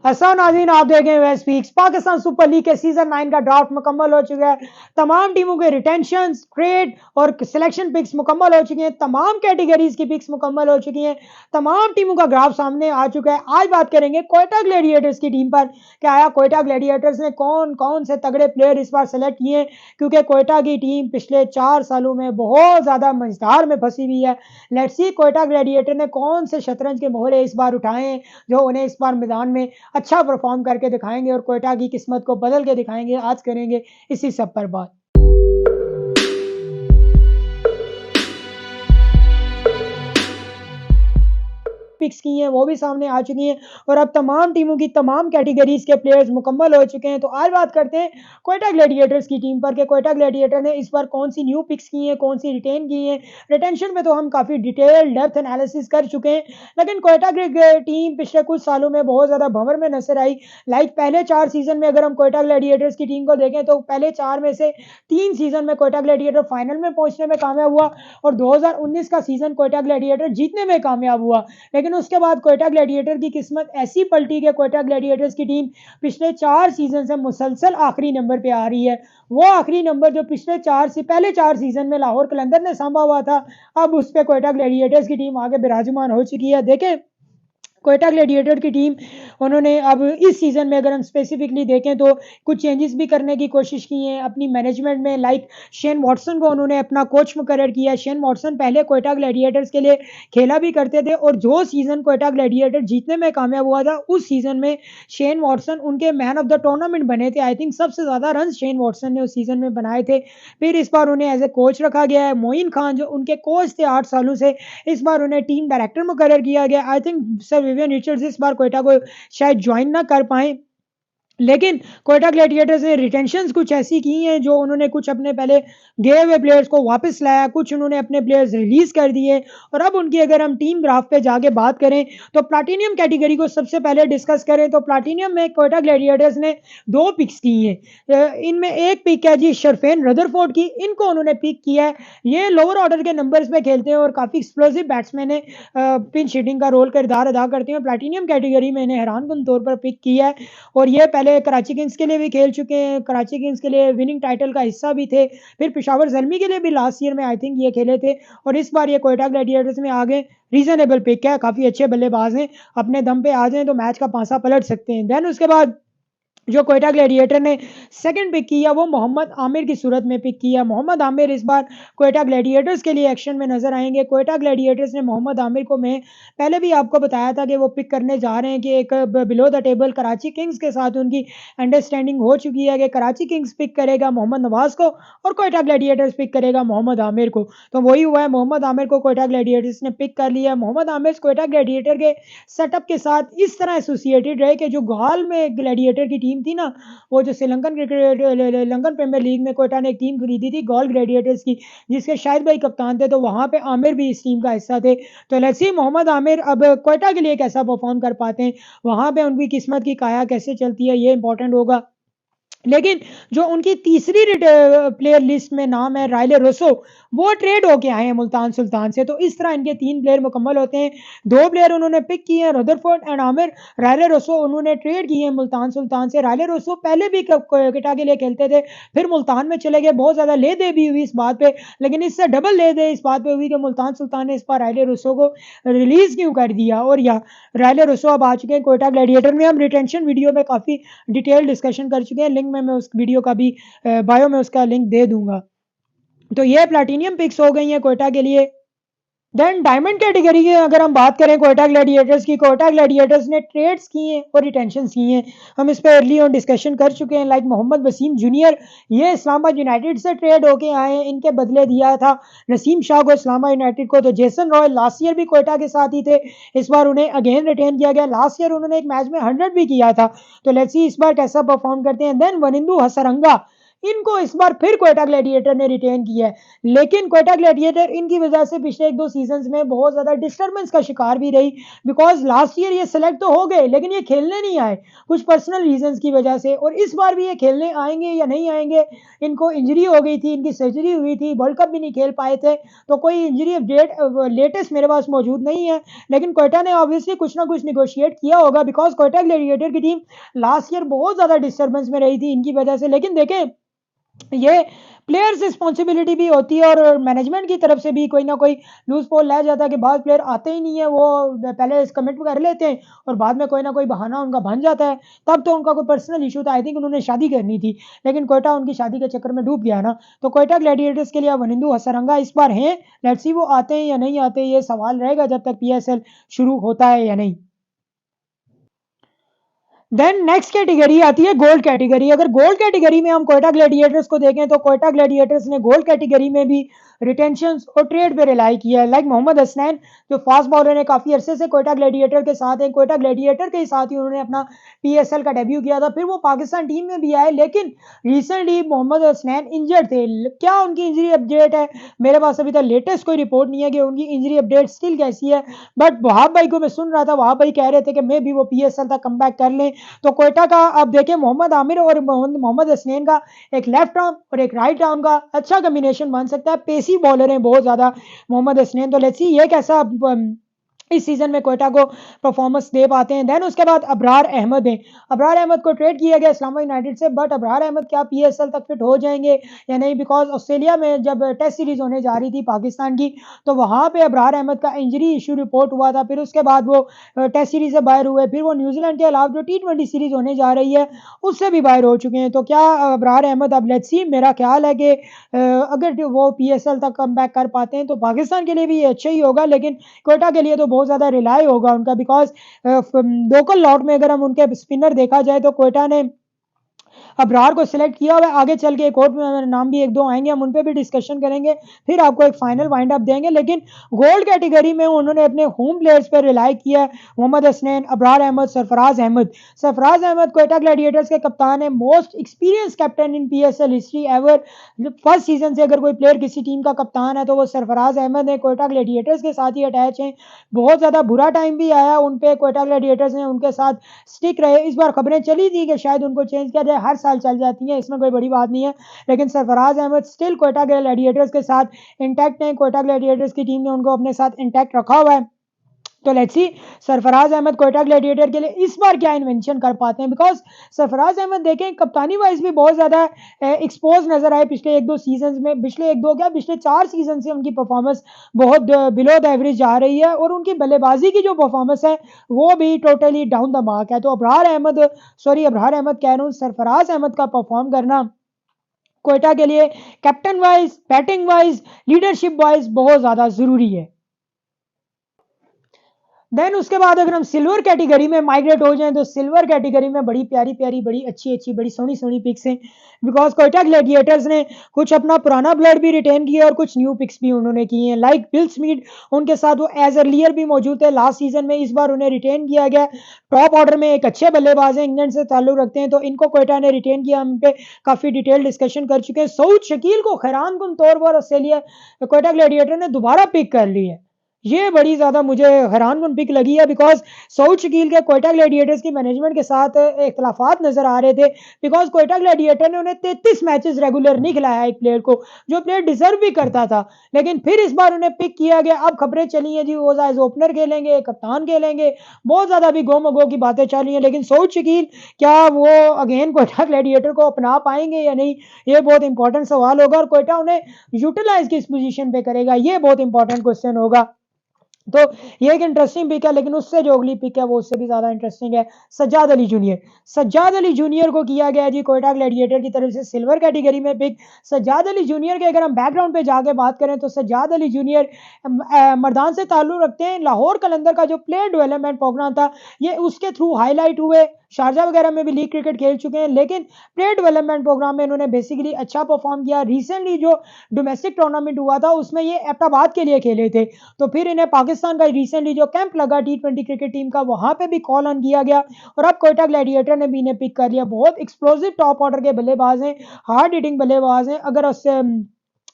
हसन नाज़रीन, आप देखें west peaks. Pakistan super league के सीजन 9 का ड्राफ्ट मुकम्मल हो चुका है। तमाम टीमों के रिटेंशन, ट्रेड और सिलेक्शन पिक्स मुकम्मल हो चुकी हैं। तमाम कैटेगरीज की पिक्स मुकम्मल हो चुकी हैं। तमाम टीमों का ग्राफ सामने आ चुका है। आज बात करेंगे कोयटा ग्लैडिएटर्स की टीम पर। क्या आया कोयटा ग्लैडिएटर्स ने कौन कौन से तगड़े प्लेयर इस बार सेलेक्ट किए हैं, क्योंकि कोयटा की टीम पिछले 4 सालों में बहुत ज़्यादा मझधार में फंसी हुई है। लेट्स सी कोयटा ग्लैडिएटर ने कौन से शतरंज के मोहरे इस बार उठाए हैं जो उन्हें इस बार मैदान में अच्छा परफॉर्म करके दिखाएंगे और कोयटा की किस्मत को बदल के दिखाएंगे। आज करेंगे इसी सब पर बात। पिक्स की हैं वो भी सामने आ चुकी हैं और अब तमाम टीमों की तमाम कैटेगरीज के प्लेयर्स मुकम्मल हो चुके हैं। तो आज बात करते हैं कोयटा ग्लैडिएटर्स की टीम पर कि कोयटा ग्लैडिएटर ने इस बार कौन सी न्यू पिक्स की हैं, कौन सी रिटेन की हैं। रिटेंशन में तो हम काफ़ी डिटेल डेप्थ एनालिसिस कर चुके हैं, लेकिन कोयटा टीम पिछले कुछ सालों में बहुत ज़्यादा भंवर में नजर आई। पहले 4 सीजन में अगर हम कोयटा ग्लैडिएटर्स की टीम को देखें तो पहले 4 में से 3 सीजन में कोयटा ग्लैडिएटर फाइनल में पहुंचने में कामयाब हुआ और 2019 का सीजन कोयटा ग्लैडिएटर जीतने में कामयाब हुआ। लेकिन उसके बाद कोयटा ग्लैडिएटर की किस्मत ऐसी पलटी कि कोयटा ग्लैडिएटर्स की टीम पिछले 4 सीजन से मुसलसल आखिरी नंबर पे आ रही है। वो आखिरी नंबर जो पहले 4 सीजन में लाहौर कलंदर ने सांभा हुआ था, अब उस पे कोयटा ग्लैडिएटर्स की टीम आगे विराजमान हो चुकी है। देखें कोयटा ग्लैडिएटर की टीम उन्होंने अब इस सीज़न में अगर हम स्पेसिफिकली देखें तो कुछ चेंजेस भी करने की कोशिश की हैं अपनी मैनेजमेंट में। शेन वॉटसन को उन्होंने अपना कोच मुकर्रर किया। शेन वॉटसन पहले कोयटा ग्लैडिएटर्स के लिए खेला भी करते थे और जो सीज़न कोयटा ग्लैडिएटर जीतने में कामयाब हुआ था उस सीज़न में शेन वॉटसन उनके मैन ऑफ द टूर्नामेंट बने थे। आई थिंक सबसे ज़्यादा रन शेन वॉटसन ने उस सीज़न में बनाए थे। फिर इस बार उन्हें एज ए कोच रखा गया है। मोइन खान जो उनके कोच थे 8 सालों से, इस बार उन्हें टीम डायरेक्टर मुकर्रर किया गया। I think sir Vivian Richards इस बार कोयटा को शायद ज्वाइन ना कर पाए, लेकिन कोयटा ग्लैडिएटर्स ने रिटेंशंस कुछ ऐसी की हैं जो उन्होंने कुछ अपने पहले गए हुए प्लेयर्स को वापस लाया, कुछ उन्होंने अपने प्लेयर्स रिलीज कर दिए। और अब उनकी अगर हम टीम ग्राफ पे जाके बात करें तो प्लाटिनियम कैटेगरी को सबसे पहले डिस्कस करें तो प्लाटिनियम में कोयटा ग्लैडिएटर्स ने 2 पिक्स की हैं। इनमें एक पिक है जी शरफेन रदरफोर्ड की, इनको उन्होंने पिक किया है। ये लोअर ऑर्डर के नंबर्स पे खेलते हैं और काफ़ी एक्सप्लोसिव बैट्समैन है, पिंच हिटिंग का रोल किरदार अदा करते हैं। प्लाटिनियम कैटेगरी में इन्हें हैरानकुन तौर पर पिक किया है और ये पहले कराची किंग्स के लिए भी खेल चुके हैं। कराची किंग्स के लिए विनिंग टाइटल का हिस्सा भी थे। फिर पेशावर ज़ल्मी के लिए भी लास्ट ईयर में आई थिंक ये खेले थे और इस बार ये कोयटा ग्लैडिएटर्स में आ गए। रीजनेबल पिक है, काफ़ी अच्छे बल्लेबाज हैं, अपने दम पे आ जाएं तो मैच का पासा पलट सकते हैं। देन उसके बाद जो कोयटा ग्लैडिएटर ने सेकंड पिक किया वो मोहम्मद आमिर की सूरत में पिक किया। मोहम्मद आमिर इस बार कोयटा ग्लैडिएटर्स के लिए एक्शन में नजर आएंगे। कोयटा ग्लैडिएटर्स ने मोहम्मद आमिर को मैं पहले भी आपको बताया था कि वो पिक करने जा रहे हैं कि एक below the table Karachi Kings के साथ उनकी अंडरस्टैंडिंग हो चुकी है कि कराची किंग्स पिक करेगा मोहम्मद नवाज को और कोयटा ग्लैडिएटर्स पिक करेगा मोहम्मद आमिर को। तो वही हुआ है, मोहम्मद आमिर को कोयटा ग्लैडिएटर्स ने पिक कर लिया। मोहम्मद आमिर कोयटा ग्लैडिएटर के सेटअप के साथ इस तरह एसोसिएटेड रहे कि जो गाल में ग्लैडिएटर की टीम थी ना, वो जो श्रीलंकन लंकन प्रीमियर लीग में कोयटा ने एक टीम खरीदी थी गॉल ग्लैडिएटर्स की, जिसके शाहिद भाई कप्तान थे, तो वहां पे आमिर भी इस टीम का हिस्सा थे। तो लेट्स सी मोहम्मद आमिर अब कोयटा के लिए कैसा परफॉर्म कर पाते हैं, वहां पे उनकी किस्मत की काया कैसे चलती है, ये इंपॉर्टेंट होगा। लेकिन जो उनकी तीसरी प्लेयर लिस्ट में नाम है रायले रोसो, वो ट्रेड होके आए हैं मुल्तान सुल्तान से। तो इस तरह इनके 3 प्लेयर मुकम्मल होते हैं। 2 प्लेयर उन्होंने पिक किए हैं, रदरफोर्ड एंड आमिर। रायले रोसो उन्होंने ट्रेड किए हैं मुल्तान सुल्तान से। रायले रोसो पहले भी कोयटा के लिए खेलते थे, फिर मुल्तान में चले गए। बहुत ज़्यादा ले दे भी हुई इस बात पे, लेकिन इससे डबल ले दे इस बात पे हुई कि मुल्तान सुल्तान ने इस बार रायले रोसो को रिलीज़ क्यों कर दिया। और या रायले रोसो अब आ चुके हैं कोयटा ग्लैडिएटर में। हम रिटेंशन वीडियो में काफ़ी डिटेल डिस्कशन कर चुके हैं, लिंक में मैं उस वीडियो का भी बायो में उसका लिंक दे दूंगा। तो ये प्लैटिनियम पिक्स हो गई हैं कोयटा के लिए। देन डायमंड कैटेगरी की अगर हम बात करें कोयटा ग्लैडिएटर्स की, कोयटा ग्लैडिएटर्स ने ट्रेड्स किए हैं और रिटेंशंस किए हैं। हम इस पर अर्ली ऑन डिस्कशन कर चुके हैं। मोहम्मद वसीम जूनियर, ये इस्लामाबाद यूनाइटेड से ट्रेड होके आए हैं। इनके बदले दिया था नसीम शाह को इस्लामाबाद यूनाइटेड को। तो जेसन रॉय लास्ट ईयर भी कोयटा के साथ ही थे, इस बार उन्हें अगेन रिटेन किया गया। लास्ट ईयर उन्होंने एक मैच में 100 भी किया था। तो लेट्स सी इस बार कैसा परफॉर्म करते हैं। देन वनिंदु हसरंगा, इनको इस बार फिर क्वेटा ग्लैडिएटर ने रिटेन किया है। लेकिन क्वेटा ग्लैडिएटर इनकी वजह से पिछले 1-2 सीजन्स में बहुत ज़्यादा डिस्टर्बेंस का शिकार भी रही, बिकॉज़ लास्ट ईयर ये सेलेक्ट तो हो गए, लेकिन ये खेलने नहीं आए, कुछ पर्सनल रीज़न्स की वजह से। और इस बार भी ये खेलने आएँगे या नहीं आएँगे, इनको इंजरी हो गई थी, इनकी सर्जरी हुई थी, वर्ल्ड कप भी नहीं खेल पाए थे, तो कोई इंजरी अपडेट लेटेस्ट मेरे पास मौजूद नहीं है। लेकिन क्वेटा ने ऑब्वियसली कुछ ना कुछ नेगोशिएट किया होगा, बिकॉज़ क्वेटा ग्लैडिएटर की टीम लास्ट ईयर बहुत ज़्यादा डिस्टर्बेंस में रही थी इनकी वजह से। लेकिन देखें, ये प्लेयर्स रिस्पॉन्सिबिलिटी भी होती है और मैनेजमेंट की तरफ से भी कोई ना कोई लूज़ पोल रह जाता है कि बाद प्लेयर आते ही नहीं है, वो पहले कमिट कर लेते हैं और बाद में कोई ना कोई बहाना उनका बन जाता है। तब तो उनका कोई पर्सनल इशू था, आई थिंक उन्होंने शादी करनी थी, लेकिन क्वेटा उनकी शादी के चक्कर में डूब गया ना। तो क्वेटा ग्लैडिएटर्स के लिए अब वनिंदु हसरंगा इस बार हैं, लेट्स सी वो आते हैं या नहीं आते, ये सवाल रहेगा जब तक पीएसएल शुरू होता है या नहीं। देन नेक्स्ट कैटेगरी आती है गोल्ड कैटेगरी। अगर गोल्ड कैटेगरी में हम क्वेटा ग्लैडिएटर्स को देखें तो क्वेटा ग्लैडिएटर्स ने गोल्ड कैटेगरी में भी रिटेंशंस और ट्रेड पे रिलाई किया है। लाइक मोहम्मद हसनैन जो फास्ट बॉलर है, काफ़ी अरसे से क्वेटा ग्लैडिएटर के साथ हैं, क्वेटा ग्लैडिएटर के साथ ही उन्होंने अपना पीएसएल का डेब्यू किया था, फिर वो पाकिस्तान टीम में भी आए, लेकिन रिसेंटली मोहम्मद हसनैन इंजर्ड थे। क्या उनकी इंजरी अपडेट है? मेरे पास अभी तक लेटेस्ट कोई रिपोर्ट नहीं है कि उनकी इंजरी अपडेट स्टिल कैसी है, बट वहाब भाई को मैं सुन रहा था, वहाब भाई कह रहे थे कि मे भी वो पीएसएल तक कम बैक कर लें। तो क्वेटा का अब देखें, मोहम्मद आमिर और मोहम्मद हसनैन का एक लेफ्ट आर्म और एक राइट आर्म का अच्छा कॉम्बिनेशन बन सकता है। पेसी बॉलर हैं बहुत ज़्यादा मोहम्मद हसनैन, तो लेट्स सी ये कैसा इस सीजन में क्वेटा को परफॉर्मेंस दे पाते हैं। देन उसके बाद अबरार अहमद हैं। अबरार अहमद को ट्रेड किया गया इस्लामाबाद यूनाइटेड से, बट अबरार अहमद क्या पीएसएल तक फिट हो जाएंगे या नहीं, बिकॉज ऑस्ट्रेलिया में जब टेस्ट सीरीज होने जा रही थी पाकिस्तान की, तो वहां पे अबरार अहमद का इंजरी इशू रिपोर्ट हुआ था, फिर उसके बाद वो टेस्ट सीरीज से बाहर हुए, फिर वो न्यूजीलैंड के अलावा जो T20 सीरीज होने जा रही है उससे भी बाहर हो चुके हैं। तो क्या अबरार अहमद, अब लेट्स सी, मेरा ख्याल है कि अगर वो पीएसएल तक कम बैक कर पाते हैं तो पाकिस्तान के लिए भी ये अच्छा ही होगा, लेकिन क्वेटा के लिए तो बहुत ज़्यादा रिलाई होगा उनका, बिकॉज लोकल लॉट में अगर हम उनके स्पिनर देखा जाए तो क्वेटा ने अबरार को सिलेक्ट किया हुआ है। आगे चल के एक और नाम भी 1-2 आएंगे, हम उन पे भी डिस्कशन करेंगे, फिर आपको एक फाइनल वाइंड अप देंगे। लेकिन गोल्ड कैटेगरी में उन्होंने अपने होम प्लेयर्स पर रिलाई किया है, मोहम्मद हसनैन, अबरार अहमद, सरफराज अहमद। सरफराज अहमद क्वेटा ग्लैडिएटर्स के कप्तान है, most experience captain in PSL history ever. First season से अगर कोई प्लेयर किसी टीम का कप्तान है तो वो सरफराज अहमद है, क्वेटा ग्लैडिएटर्स के साथ ही अटैच हैं। बहुत ज़्यादा बुरा टाइम भी आया उन पे, क्वेटा ग्लैडिएटर्स ने उनके साथ स्टिक रहे। इस बार खबरें चली थी कि शायद उनको चेंज किया जाए, हर साल चल जाती हैं, इसमें कोई बड़ी बात नहीं है, लेकिन सरफराज अहमद स्टिल क्वेटा ग्लैडिएटर्स के साथ इंटैक्ट हैं। क्वेटा ग्लैडिएटर्स की टीम ने उनको अपने साथ इंटैक्ट रखा हुआ है। तो let's see Sarfaraz Ahmed Quetta Gladiator के लिए इस बार क्या इन्वेंशन कर पाते हैं, बिकॉज सरफराज अहमद देखें कप्तानी वाइज भी बहुत ज़्यादा एक्सपोज नजर आए पिछले 1-2 सीजन में, पिछले 4 सीजन से उनकी परफॉर्मेंस बहुत बिलो द एवरेज जा रही है, और उनकी बल्लेबाजी की जो परफॉर्मेंस है वो भी टोटली डाउन द मार्क है। तो अबरार अहमद कह रहा हूँ, सरफराज अहमद का परफॉर्म करना क्वेटा के लिए captain wise, batting wise, leadership wise बहुत ज़्यादा ज़रूरी है। देन उसके बाद अगर हम सिल्वर कैटेगरी में माइग्रेट हो जाएं तो सिल्वर कैटेगरी में बड़ी प्यारी प्यारी, बड़ी अच्छी अच्छी, बड़ी सोनी सोनी पिक्स हैं, बिकॉज क्वेटा ग्लैडिएटर्स ने कुछ अपना पुराना ब्लड भी रिटेन किया और कुछ न्यू पिक्स भी उन्होंने किए हैं। लाइक बिल स्मिथ, उनके साथ वो एज अर्लियर भी मौजूद थे लास्ट सीजन में, इस बार उन्हें रिटेन किया गया। टॉप ऑर्डर में एक अच्छे बल्लेबाज हैं, इंग्लैंड से ताल्लुक रखते हैं, तो इनको क्वेटा ने रिटेन किया। हम पे काफ़ी डिटेल डिस्कशन कर चुके हैं। सऊद शकील को हैरानकुन तौर पर ऑस्ट्रेलिया क्वेटा ग्लैडिएटर ने दोबारा पिक कर ली है, ये बड़ी ज़्यादा मुझे हैरानकुन पिक लगी है, बिकॉज सऊद शकील के क्वेटा ग्लैडिएटर्स की मैनेजमेंट के साथ इख्तलाफात नजर आ रहे थे, बिकॉज क्वेटा ग्लैडिएटर ने उन्हें 33 मैचेस रेगुलर नहीं खिलाया एक प्लेयर को, जो प्लेयर डिजर्व भी करता था, लेकिन फिर इस बार उन्हें पिक किया गया। अब खबरें चली हैं जी वो एज ओपनर खेलेंगे, कप्तान खेलेंगे, बहुत ज़्यादा भी गो मगो की बातें चल रही हैं, लेकिन सऊद शकील क्या वो अगेन क्वेटा ग्लैडिएटर को अपना पाएंगे या नहीं, ये बहुत इंपॉर्टेंट सवाल होगा, और क्वेटा उन्हें यूटिलाइज किस पोजीशन पे करेगा, ये बहुत इंपॉर्टेंट क्वेश्चन होगा। तो ये एक इंटरेस्टिंग पिक है, लेकिन उससे जो अगली पिक है वो उससे भी ज़्यादा इंटरेस्टिंग है। सज्जाद अली जूनियर, सज्जाद अली जूनियर को किया गया जी क्वेटा ग्लैडिएटर की तरफ से सिल्वर कैटेगरी में पिक। सज्जाद अली जूनियर के अगर हम बैकग्राउंड पे जाके बात करें तो सज्जाद अली जूनियर मर्दान से ताल्लुक़ रखते हैं। लाहौर कलंदर का जो प्लेयर डेवलपमेंट प्रोग्राम था ये उसके थ्रू हाईलाइट हुए, शारजा वगैरह में भी लीग क्रिकेट खेल चुके हैं, लेकिन प्लेयर डेवलपमेंट प्रोग्राम में इन्होंने बेसिकली अच्छा परफॉर्म किया। रिसेंटली जो डोमेस्टिक टूर्नामेंट हुआ था उसमें ये एबटाबाद के लिए खेले थे, तो फिर इन्हें पाकिस्तान का रिसेंटली जो कैंप लगा T20 क्रिकेट टीम का, वहां पे भी कॉल ऑन किया गया और अब कोयटा ग्लैडिएटर ने भी इन्हें पिक कर लिया। बहुत एक्सप्लोसिव टॉप ऑर्डर के बल्लेबाज हैं, हार्ड हिटिंग बल्लेबाज हैं। अगर उससे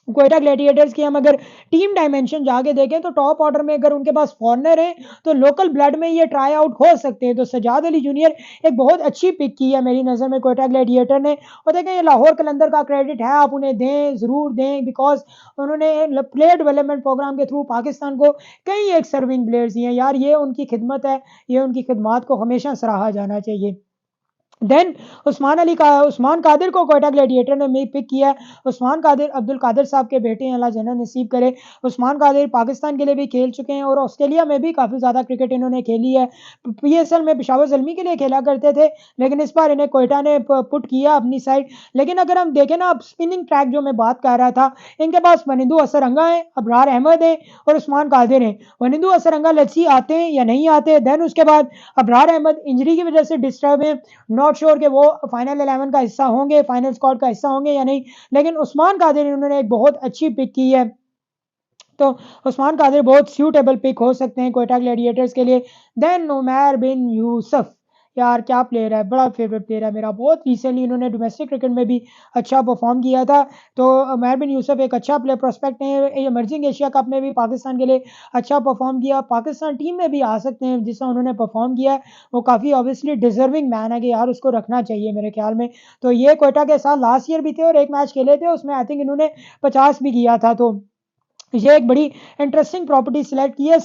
कोयटा ग्लैडिएटर्स की हम अगर टीम डायमेंशन जाके देखें तो टॉप ऑर्डर में अगर उनके पास फॉरनर है तो लोकल ब्लड में ये ट्राई आउट हो सकते हैं। तो सजाद अली जूनियर एक बहुत अच्छी पिक की है मेरी नज़र में कोयटा ग्लैडिएटर ने। और देखें, ये लाहौर कलंदर का क्रेडिट है, आप उन्हें दें, ज़रूर दें, बिकॉज उन्होंने प्लेयर डेवलपमेंट प्रोग्राम के थ्रू पाकिस्तान को कई एक सर्विंग प्लेयर्स दिए हैं यार। ये उनकी खिदमत है, ये उनकी खिदमत को हमेशा सराहा जाना चाहिए। देन उस्मान कादिर को कोयटा ग्लैडिएटर ने भी पिक किया। उस्मान कादिर अब्दुल कादिर साहब के बेटे हैं, अल्लाह जन्नत नसीब करे। उस्मान कादिर पाकिस्तान के लिए भी खेल चुके हैं और ऑस्ट्रेलिया में भी काफ़ी ज़्यादा क्रिकेट इन्होंने खेली है। PSL में पेशावर ज़ल्मी के लिए खेला करते थे, लेकिन इस बार इन्हें कोयटा ने पुट किया अपनी साइड। लेकिन अगर हम देखें ना, अब स्पिनिंग ट्रैक जो मैं बात कर रहा था, इनके पास वनिंदु असरंगा है, अबरार अहमद है और उस्मान कादिर हैं। वनिंदु असरंगा लेट्स सी आते हैं या नहीं आते। देन उसके बाद अबरार अहमद इंजरी की वजह से डिस्टर्ब है, नॉट श्योर कि वो फाइनल 11 का हिस्सा होंगे, फाइनल स्क्वाड का हिस्सा होंगे या नहीं। लेकिन उस्मान कादिर उन्होंने एक बहुत अच्छी पिक की है, तो उस्मान कादिर बहुत सूटेबल पिक हो सकते हैं कोयटा ग्लैडिएटर्स के लिए। देन उमैर बिन यूसुफ, यार क्या प्लेयर है, बड़ा फेवरेट प्लेयर है मेरा। बहुत रिसेंटली इन्होंने डोमेस्टिक क्रिकेट में भी अच्छा परफॉर्म किया था। तो उमैर बिन यूसुफ एक अच्छा प्लेयर प्रोस्पेक्ट है, इमर्जिंग एशिया कप में भी पाकिस्तान के लिए अच्छा परफॉर्म किया, पाकिस्तान टीम में भी आ सकते हैं जिससे उन्होंने परफॉर्म किया है। वो काफ़ी ऑब्वियसली डिजर्विंग मैन है कि यार उसको रखना चाहिए मेरे ख्याल में। तो ये कोयटा के साथ लास्ट ईयर भी थे और एक मैच खेले थे, उसमें आई थिंक इन्होंने 50 भी किया था। तो ये एक बड़ी इंटरेस्टिंग प्रॉपर्टी सिलेक्ट की है।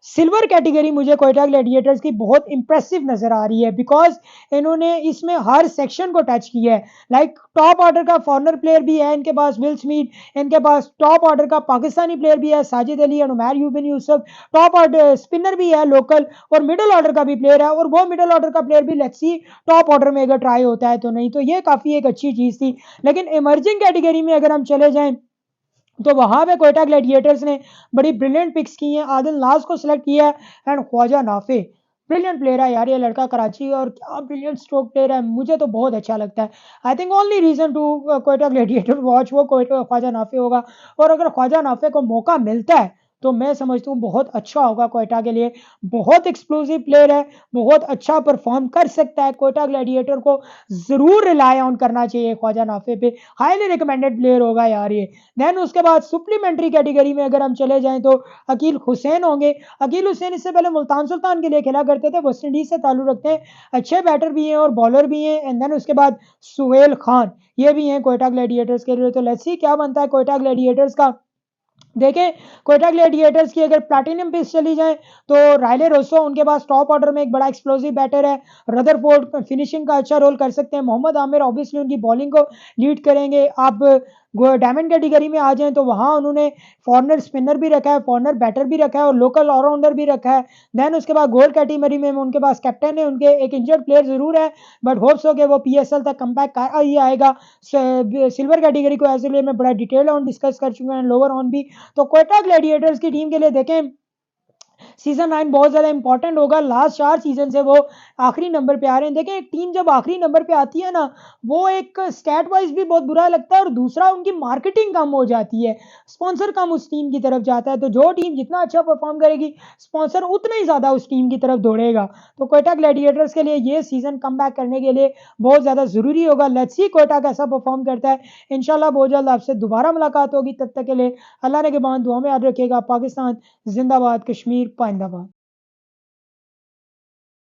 सिल्वर कैटेगरी मुझे कोयटा ग्लैडिएटर्स की बहुत इंप्रेसिव नजर आ रही है, बिकॉज इन्होंने इसमें हर सेक्शन को टच किया है। लाइक टॉप ऑर्डर का फॉरनर प्लेयर भी है इनके पास, विल स्मिथ, इनके पास टॉप ऑर्डर का पाकिस्तानी प्लेयर भी है साजिद अली और उमैर बिन यूसुफ, टॉप ऑर्डर स्पिनर भी है लोकल, और मिडिल ऑर्डर का भी प्लेयर है, और वो मिडिल ऑर्डर का प्लेयर भी लेट्स सी टॉप ऑर्डर में अगर ट्राई होता है तो नहीं। तो ये काफ़ी एक अच्छी चीज़ थी। लेकिन इमर्जिंग कैटेगरी में अगर हम चले जाएं तो वहां पे कोयटा ग्लैडिएटर्स ने बड़ी ब्रिलियंट पिक्स की हैं। आदिल नाज को सिलेक्ट किया है and Khawaja Nafay, brilliant player है यार ये लड़का, कराची, और क्या ब्रिलियंट स्ट्रोक प्लेयर है, मुझे तो बहुत अच्छा लगता है। I think only reason to Quetta Gladiator watch वो कोयटा ख्वाजा नाफे होगा। और अगर ख्वाजा नाफे को मौका मिलता है तो मैं समझता हूँ बहुत अच्छा होगा कोयटा के लिए। बहुत एक्सप्लोसिव प्लेयर है, बहुत अच्छा परफॉर्म कर सकता है, कोयटा ग्लैडिएटर को जरूर रिलाय ऑन करना चाहिए ख्वाजा नाफे पे, हाईली रिकमेंडेड प्लेयर होगा यार ये। देन उसके बाद सुप्लीमेंट्री कैटेगरी में अगर हम चले जाएं तो अकील हुसैन होंगे। अकील हुसैन इससे पहले मुल्तान सुल्तान के लिए खेला करते थे, वेस्ट इंडीज से ताल्लुक रखते हैं, अच्छे बैटर भी हैं और बॉलर भी हैं। एंड देन उसके बाद सुहेल खान, ये भी हैं कोयटा ग्लैडिएटर्स के लिए। तो लेट्स सी क्या बनता है कोयटा ग्लैडिएटर्स का। देखें, कोयटा ग्लैडिएटर्स की अगर प्लैटिनम पिच चली जाए तो रायले रोसो उनके पास टॉप ऑर्डर में एक बड़ा एक्सप्लोसिव बैटर है। रदरफोर्ड फिनिशिंग का अच्छा रोल कर सकते हैं। मोहम्मद आमिर ऑब्वियसली उनकी बॉलिंग को लीड करेंगे। आप डायमंड कैटेगरी में आ जाएं तो वहां उन्होंने फॉरनर स्पिनर भी रखा है, फॉरनर बैटर भी रखा है और लोकल ऑलराउंडर भी रखा है। देन उसके बाद गोल्ड कैटेगरी में उनके पास कैप्टन है, उनके एक इंजर्ड प्लेयर जरूर है, बट होप्स हो कि वो PSL तक कम बैक कर ही आएगा। सिल्वर कैटेगरी को ऐसे लिए मैं बड़ा डिटेल ऑन डिस्कस कर चुका हूँ, लोअर ऑन भी। तो कोयटा ग्लैडिएटर्स की टीम के लिए देखें, सीजन 9 बहुत ज्यादा इंपॉर्टेंट होगा। लास्ट 4 सीजन से वो आखिरी नंबर पे आ रहे हैं। देखें, एक टीम जब आखिरी नंबर पे आती है ना, वो एक स्टैट वाइज भी बहुत बुरा लगता है और दूसरा उनकी मार्केटिंग कम हो जाती है, स्पॉन्सर कम उस टीम की तरफ जाता है। तो जो टीम जितना अच्छा परफॉर्म करेगी, स्पॉन्सर उतना ही ज्यादा उस टीम की तरफ दौड़ेगा। तो कोयटा ग्लैडिएटर्स के लिए ये सीजन कम बैक करने के लिए बहुत ज्यादा जरूरी होगा। लेट्स सी कोयटा कैसा परफॉर्म करता है। इंशाल्लाह बहुत जल्द आपसे दोबारा मुलाकात होगी, तब तक के लिए अल्लाह ने के बाद दुआ में याद रखिएगा। पाकिस्तान जिंदाबाद, कश्मीर पाइंदाबाद।